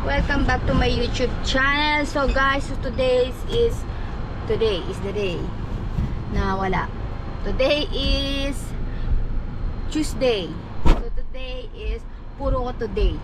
Welcome back to my YouTube channel. So guys, today is the day na wala. Today is Tuesday. So today is puro ko today.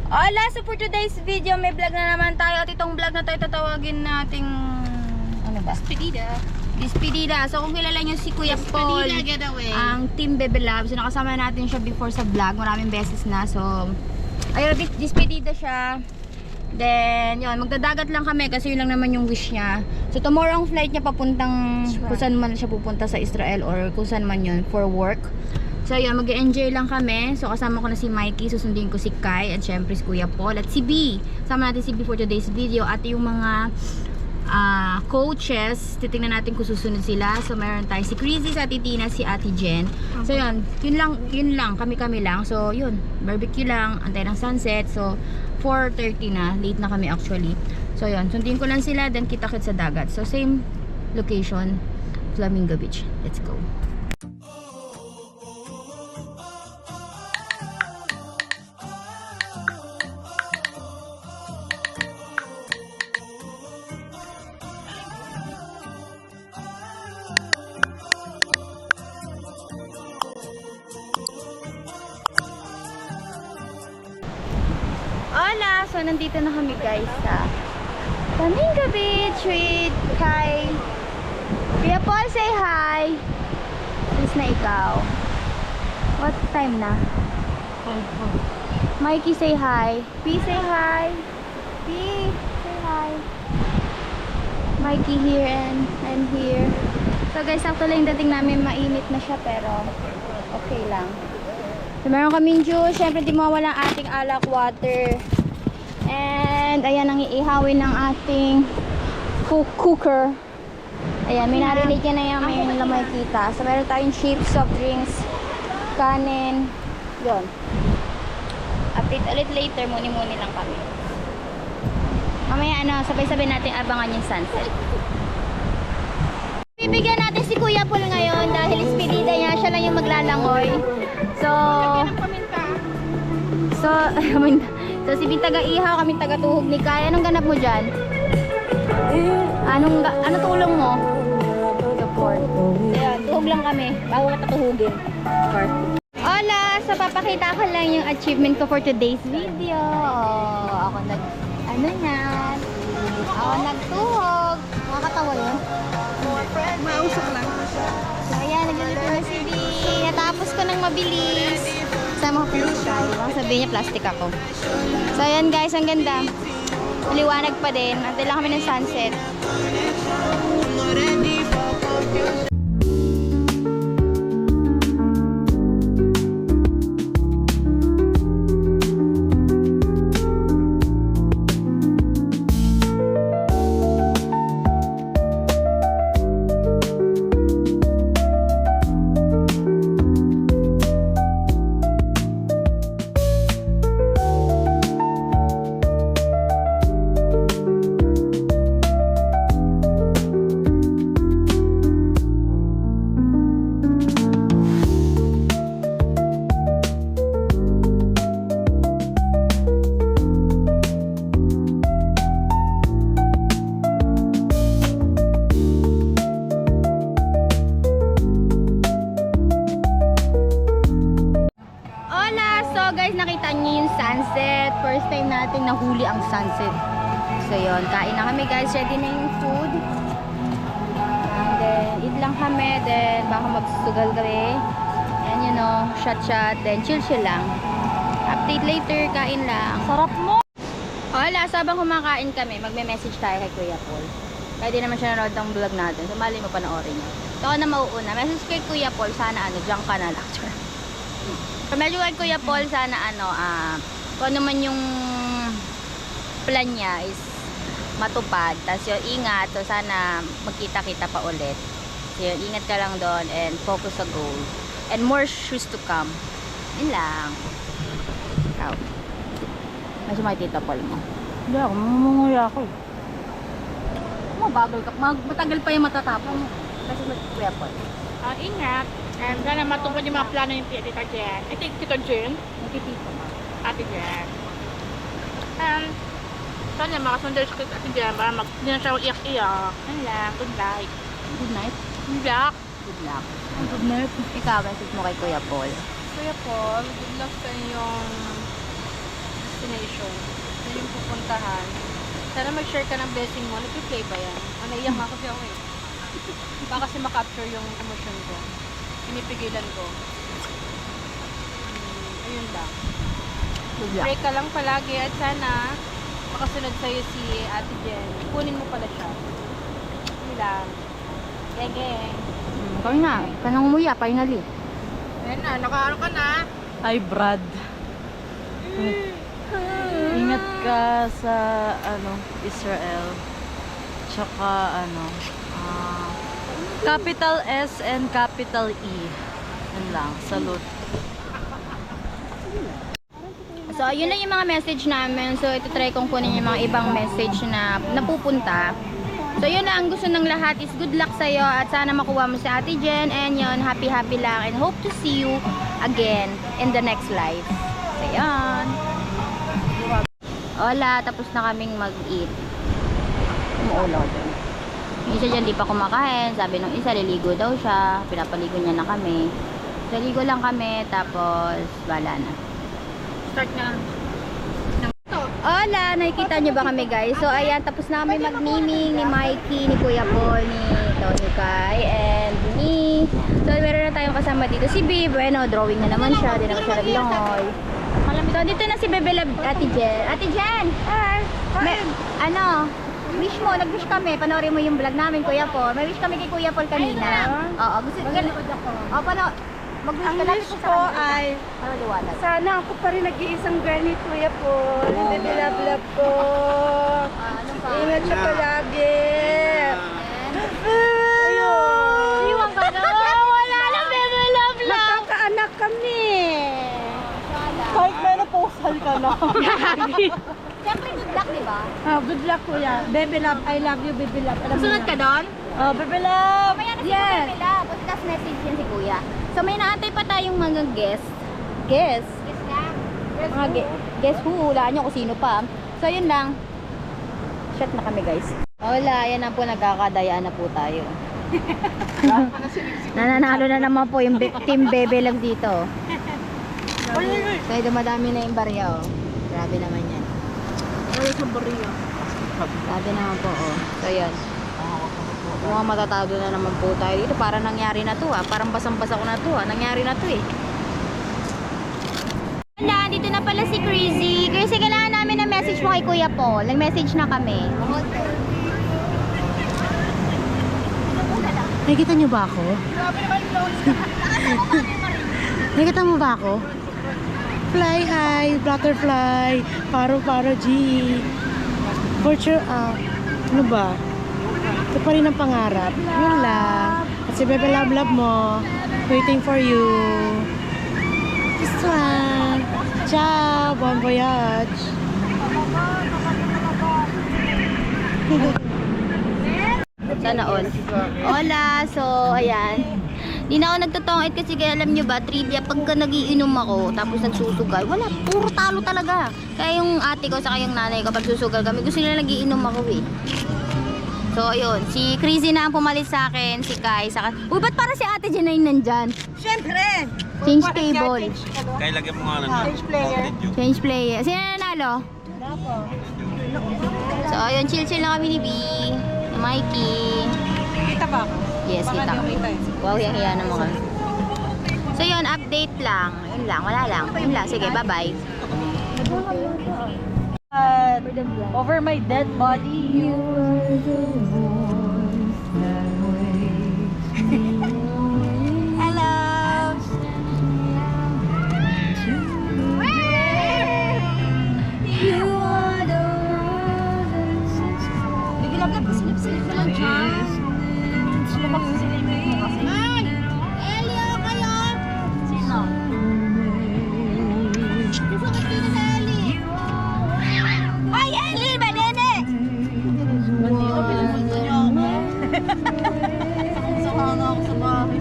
Hola, so for today's video may vlog na naman tayo. At itong vlog na tayo tatawagin nating ano ba? Despedida. So kung kilala nyo si Kuya Paul, ang Team Bebe Love, so nakasama natin siya before sa vlog, maraming beses na. So ayun, despedida siya. Then yun, magdadagat lang kami kasi yun lang naman yung wish niya. So tomorrow ang flight niya papuntang kung saan man siya pupunta sa Israel or kung saan man yun for work. So yun, mag-enjoy lang kami. So kasama ko na si Mikey, susundin ko si Kai, at syempre si Kuya Paul at si B. Sama natin si B for today's video. At yung mga coaches, titingnan natin kung susunod sila. So mayroon tayo si Chrissy, si Ate Tina, si Ate Jen. So yun lang, kami lang. So yun, barbecue lang, antay ng sunset. So 4:30 na, late na kami actually. So yun, sundin ko lang sila, then kita-kits sa dagat. So same location, Flamingo Beach. Let's go. Hola! So, nandito na kami guys sa Flamingo Beach with Kai. Kuya Paul, say hi! Please na ikaw. What time na? Mikey, say hi. P, say hi. P, say hi. Mikey here and here. So guys, actually yung dating namin mainit na siya pero okay lang. So, meron kaming juice. Siyempre, di mawala ang ating alak water. And, ayan ang iihawin ng ating cooker. Ayan, may narinig yan na yan. May lamay kita. So, meron tayong chips, soft drinks, kanin. Yun. Update ulit later. Muni-muni lang kami. Mamaya, sabay-sabay natin abangan yung sunset. Bibigyan natin si Kuya Paul ngayon dahil ispedida niya. Siya lang yung maglalangoy. So si Bin taga-ihaw, kami taga-tuhog ni Kaya. Anong ganap mo dyan? Ano tulong mo? Support. Ayan, tuhog lang kami bago ka tuhugin. Hola! So papakita ko lang yung achievement ko for today's video. Ako nagtuhog. Makakatawa yun? Mausok lang. So ayan, nagluluto na si B. Natapos ko ng mabilis. Sama ko si Kai. Baka sabihin niya plastic ako. So ayan guys, ang ganda. Maliwanag pa din. Antay lang kami ng sunset. Guys, nakita niyo yung sunset. First time nating nahuli ang sunset. So yun, kain na kami guys. Ready na yung food. And then, eat lang kami. Then, baka magsusugal kami. And you know, shot. Then, chill lang. Update later, kain lang. Sarap mo! Hola, so habang kumakain kami, magme-message tayo kay Kuya Paul. Kaya di naman siya nanood ng vlog natin. So, mali mo panoorin niya. So, ako na mauuna. Message kay Kuya Paul. Sana diyan ka na lecture. So, medyo kay Kuya Paul, sana kung ano man yung plan niya is matupad. Tapos yung ingat, so sana magkita-kita pa ulit. So yun, ingat ka lang doon and focus sa goal. And more shoes to come. Yun lang. Ikaw. Medyo makikita Paul mo. Hindi ako, mamunguya ako. Mabagal ka. Matagal pa yung matatapang mo. Kasi Kuya Paul. Ingat. And sana matupad yung mga plano ng Tita Jen. Tito Jen? Nakikita mo. Ate Jen. Sana makasundal sa kita si Jem para hindi na siya iyak-iyak. Ano lang, good night. Good night. Good luck. Good luck. Good night. Ikaw, message mo kay Kuya Paul. Kuya Paul, good luck sa inyong destination. Sa inyong pupuntahan. Sana mag-share ka ng blessing mo. Nag-play ba yan? Naiyak nga kasi ako eh. Baka kasi makapture yung emotion ko. Pinipigilan ko. Ayun lang. Good luck. Pray ka lang palagi at sana makasunod sa'yo si Ate Jen. Kunin mo pala siya. Yun lang. Geng. Kami na. Kanang umuya, finally. Ayun na, nakaano ka na. Ay, Brad. Ingat ka sa Israel. Tsaka capital S and capital E. Yan lang, salute. So, yun lang yung mga message namin. So, ito try kong kunin yung mga ibang message na napupunta. So, yun lang. Ang gusto ng lahat is good luck sa'yo at sana makuha mo si Ate Jen. And yun, happy lang. And hope to see you again in the next life. So, yun. Hola, tapos na kaming mag-eat. Umuulaw din. Yung isa dyan, di pa kumakain. Sabi nung isa, liligo daw siya. Pinapaligo niya na kami. So, ligo lang kami. Tapos, wala na. Start na. Hola! Nakikita nyo ba kami guys? So ayan, tapos na kami mag-naming ni Mikey, ni Kuya Paul, ni Tony Kai, and ni... So meron na tayong kasama dito. Si Bebe, bueno, drawing na naman siya. Di naman siya naglangoy. So dito na si Bebe Lab, Ate Jen. Ate Jen! Hi! Wish mo, nag-wish kami. Panoorin mo yung vlog namin, Kuya Paul. May wish kami kay Kuya Paul kanina. Oo, gusto ko. Mag-wish Ang ka natin wish sa ko kanila. ay Ano liwanag? sana ako pa rin nag-iisang girl ni Kuya Paul. Hindi love ko. Ano pa? Ingat siya palagi. Ayun. Iwan ka na. Wala na, Bebe Love Love. Magkakaanak kami. Wala. Kahit menopausal ka na. Siyempre good luck, di ba? Good luck, Kuya. Baby love, I love you, baby love. Alam mo Sunod na. ka doon? Baby love. Mamaya na si Yes. Bebe Love. Tapos last message yan si Kuya. So may naantay pa tayong mga guest. Guest? Mga guest who? Hulaan nyo kung sino pa. So yun lang. Shot na kami guys. Wala, yan na po. Nagkakadayaan na po tayo. Nananalo na naman po yung team Bebe Love dito. Kaya dumadami na yung barya oh. Grabe naman yan. Wala sa barya. Grabe naman po oh. So yun. Mukhang matatado na naman po tayo dito. Parang nangyari na to ah. Parang basang-basa ko na to ah. Nangyari na to eh. Wala, dito na pala si Crazy. Crazy, kailangan namin ng message mo kay Kuya Paul. Nag-message na kami. Nakikita niyo ba ako? Nakikita mo ba ako? Fly high, butterfly, paro-paro G. Fortune, ano ba? Ito pa rin ang pangarap. Yun lang. At si Bebe Love Love mo, waiting for you. This one. Ciao, bon voyage. Sana all. Hola, so ayan. Di na ako nagtotongit kasi kaya alam nyo ba, trivia, pagka nagiinom ako, tapos nagsusugal, wala, puro talo talaga. Kaya yung ate ko, saka yung nanay ko, pag susugal kami, gusto nila nagiinom ako eh. So, ayun, si Crazy na ang pumalit sa akin, si Kai, saka, uy, ba't para si ate Jen na yun nandyan? Siyempre. Change table. Kaya lagyan mo nga lang Change player. Change player. Sino nanalo? So, ayun, chill-chill na kami ni B, ni Mikey. Kita ba ako? Yes, Baka kita. di mo kita eh. Wow, yung hiya naman kami. So yun, update lang. Yun lang, wala lang. Yun lang, sige, bye-bye. Over my dead body. Hello! Bigilap-lap, silip-silip na lang dyan. Ay! Elio, kayo! Sino? Gusto ko dito sa Eli. Ay, Eli! Banene! Bandito, pinagpunta niyo ako. Saka ako sa bahay.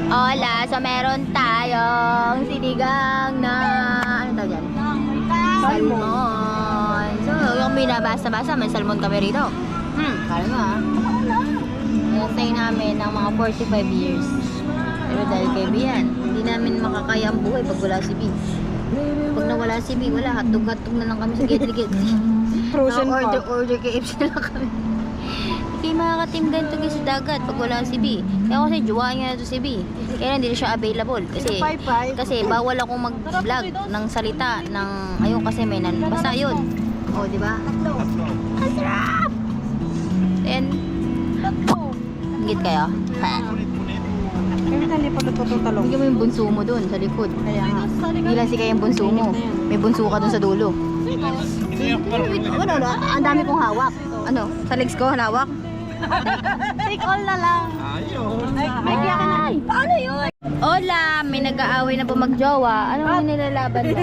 Hola! So meron tayong sinigang na... Ano tawag yan? salmon. So, yung binabasa-basa, may salmon kami rito. Kala mo Nasay namin ng mga 45 years. Pero dahil kaibigan, hindi namin makakaya ang buhay pag wala si B. Pag nawala si B, wala. Hatog-hatog na lang kami sa gate-gate. Frozen order KFC na lang kami. Hindi makakatim ganito guys sa dagat pag wala si B. Kaya kasi jowa niya na to si B. Kaya hindi na siya available. Kasi bawal akong mag-vlog ng salita ng ayun kasi may basta yun. O, di ba? Ang sarap! And, hingit kayo? Ha? Kaya hindi pa natutong talong. Bigyan mo yung bunso mo dun sa likod. Kaya nga. Hindi lang si kaya yung bunso mo. May bunso ka dun sa dulo. Ano, ang dami kong hawak. Ano, sa legs ko, hawak? Take all na lang. Ay, paano yun? Hola, may nag-aaway na po magjowa. Ano yung nilalaban mo?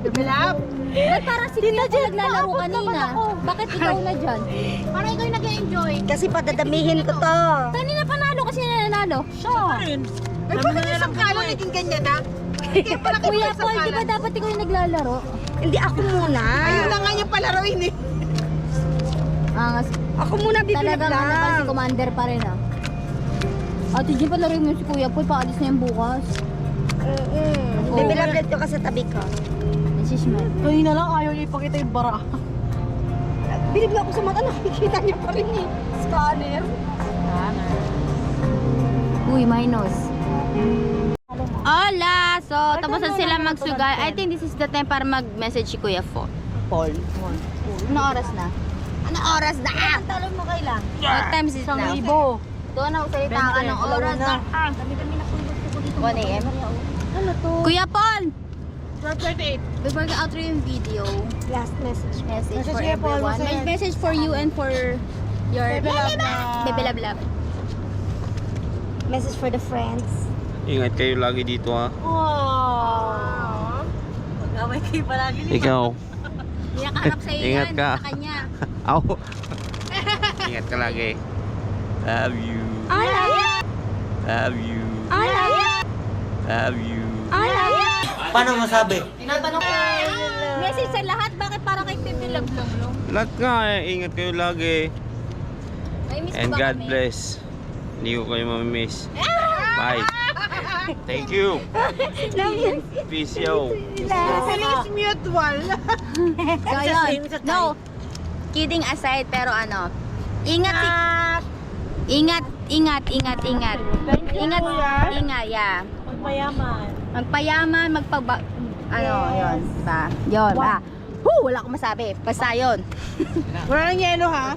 Dubilap! Ba't parang si Kuya po naglalaro kanina? Bakit ikaw na dyan? Parang ikaw yung nag-enjoy. Kasi padadamihin ko to. Kanina panalo kasi nanalo. Siya. Ay, bakit isang kala naging ganyan na? Kuya Paul, di ba dapat ikaw yung naglalaro? Hindi ako muna. Ayun na nga yung palaroin eh. Angas. Ako muna Talagang ano pa si bibilab. Commander pa rin ah. Ate Jean, palaroin mo si Kuya Paul, paalis na yung bukas. Bibilab ko kasi tabi ko. Message mo. Kanina lang ayaw niya ipakita yung bara. Bilib ako sa mata, nakikita niya pa rin eh. Scanner. Uy, minus. Hola! So, tapos na sila magsugay. I think this is the time para mag-message si Kuya Paul. Ano oras na? Ano oras na? Talon mo kailan? What time is it now? Ibo. Doon ako salita ka ng oras na. 1 a.m. Ano to? Kuya Paul! 12:38. Before ka outro yung video, Last message. message Message for Kuya Paul, everyone. masaya. May message for you and for your Bebe Lab Lab. Message for the friends. Ingat kayo lagi dito ha. Mag-away kayo palagi. Ikaw. Nakaharap sa'yo Ingat yan, ka. sa kanya. Aw. Ingat ka lagi. Love you. Love you. Love you. Paano masabi? Tinatanong ko, message sa lahat, bakit para kay Bebe Lab lang? Lahat nga eh. Ingat kayo lagi. May miss And ba God kami? bless. Hindi ko kayo mamimiss. Bye. Thank you. Peace yo. Please mutual. So, yun. No, kidding aside, pero ano, ingat ingat, yeah. Magpayaman, yun, ba? Yun, ba? Wala akong masabi. Basta yun. Wala nang yelo ha?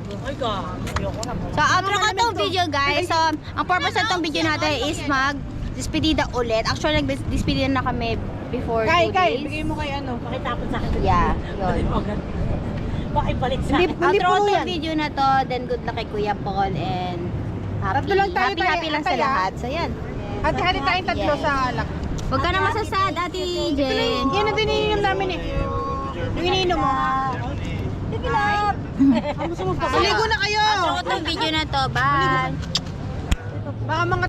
So, outro ko tong video, guys. So, ang purpose ng tong video natin is mag-despedida ulit. Actually, nag-despedida na kami before 2 days. Bigay mo kay ano. Pakitapon sa akin. Yeah, yun. Pakibalik sa Hindi Outro ko puro tong yan. video na to, then good luck kay Kuya Paul and Tatlo lang tayo, happy lang sa Atay, ah. lahat. So, yan. Hati-hati tayong tatlo Yes. sa alak. Huwag ka na masasad, Ate Jen. Yan ang dininom namin eh. Yung ininom mo. Maligo na kayo. Outro ko tong video na to. Bye! Baka mga